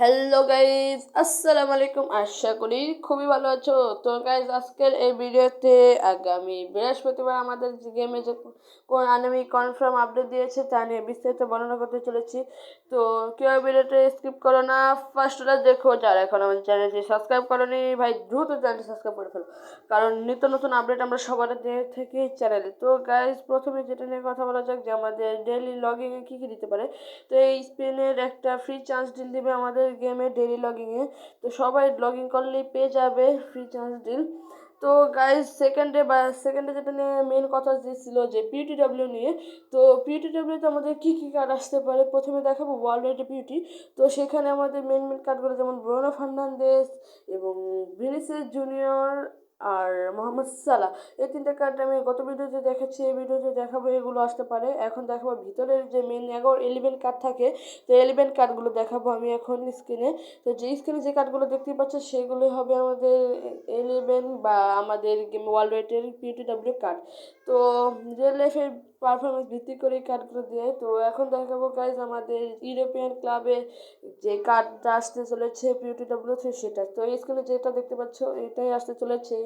Hello guys, আসসালামু আলাইকুম। আশা করি খুবই ভালো আছো। তো গাইজ, আজকের এই ভিডিওতে আগামী বৃহস্পতিবার আমাদের যে গেমে যে আনমি কনফার্ম আপডেট দিয়েছে তা নিয়ে বিস্তারিত বর্ণনা করতে চলেছি। তো কেউ ভিডিওটা স্কিপ করো না, ফার্স্টটা দেখো। যারা এখন আমাদের চ্যানেলটি সাবস্ক্রাইব করোনি ভাই, দ্রুত চ্যানেলটি সাবস্ক্রাইব করে ফেলো, কারণ নিত্য নতুন আপডেট আমরা সবার দিয়ে থেকে চ্যানেলে। তো গাইজ, প্রথমে যেটা নিয়ে কথা বলা যাক যে আমাদের ডেইলি লগইনে কী কী দিতে পারে। তো এই স্পিনের একটা ফ্রি চান্স ডিল দিবে আমাদের গেমে ডেইলি লগইনে। তো সবাই লগ ইন করলেই পেয়ে যাবে ফ্রি চান্স ডিল। তো গাইজ, সেকেন্ডে যেটা নিয়ে মেন কথা ছিল যে পিউটিডব্লিউ নিয়ে। তো পিউটিডব্লিউতে আমাদের কী কী কার্ড আসতে পারে, প্রথমে দেখাবো ওয়ার্ল্ড ওয়াইড পিউটি। তো সেখানে আমাদের মেন কার্ডগুলো যেমন ব্রুনো ফার্নান্দেজ এবং ভিনিসিয়াস জুনিয়র আর মোহাম্মদ সালাহ, এই তিনটে কার্ড আমি গত ভিডিওতে দেখাচ্ছি, এই ভিডিওতে দেখাবো এগুলো আসতে পারে। এখন দেখাবো ভিতরের যে মেন 11 কার্ড থাকে, তো 11 কার্ডগুলো দেখাবো আমি এখন স্ক্রিনে। তো যে স্ক্রিনে যে কার্ডগুলো দেখতে পাচ্ছ সেগুলো হবে আমাদের 11 বা আমাদের গেম ওয়ার্ল্ড ওয়াইডের পিউটিডব্লিউ কার্ড। তো রিয়েল লাইফের পারফরমেন্স ভিত্তি করে এই কার্ডগুলো দেয়। তো এখন দেখাবো গাইজ আমাদের ইউরোপিয়ান ক্লাবের যে কার্ডটা আসতে চলেছে পিউটিডব্লিউ সেটা। তো এই স্ক্রিনে যেটা দেখতে পাচ্ছ এটাই আসতে চলেছে।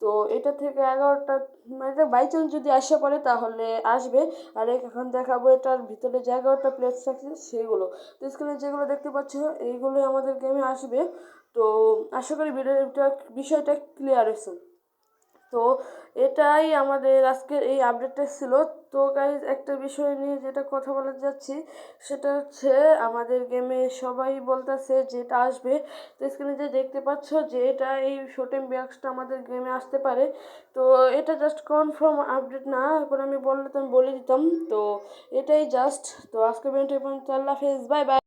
তো এটা থেকে 11টা, মানে বাই চান্স যদি আসে পড়ে তাহলে আসবে। আর এখন দেখাবো এটার ভিতরে যে 11টা প্লেস থাকছে সেগুলো। তো স্ক্রিনে যেগুলো দেখতে পাচ্ছ এইগুলোই আমাদের গেমে আসবে। তো আশা করি বিষয়টা ক্লিয়ার হয়েছে। তো এটাই আমাদের আজকের এই আপডেটটা ছিল। তো গাইজ, একটা বিষয় নিয়ে যেটা কথা বলতে যাচ্ছি সেটা হচ্ছে আমাদের গেমে সবাই বলতেছে যেটা আসবে। তো স্ক্রিনে যে দেখতে পাচ্ছ যে এটা এই শোটেম ব্যাক্সটা আমাদের গেমে আসতে পারে। তো এটা জাস্ট কনফার্ম আপডেট না, এখন আমি বললে তো আমি বলে দিতাম। তো এটাই জাস্ট। তো আজকে ভিডিওটা পর্যন্ত, আল্লাহ হাফেজ, বাই বাই।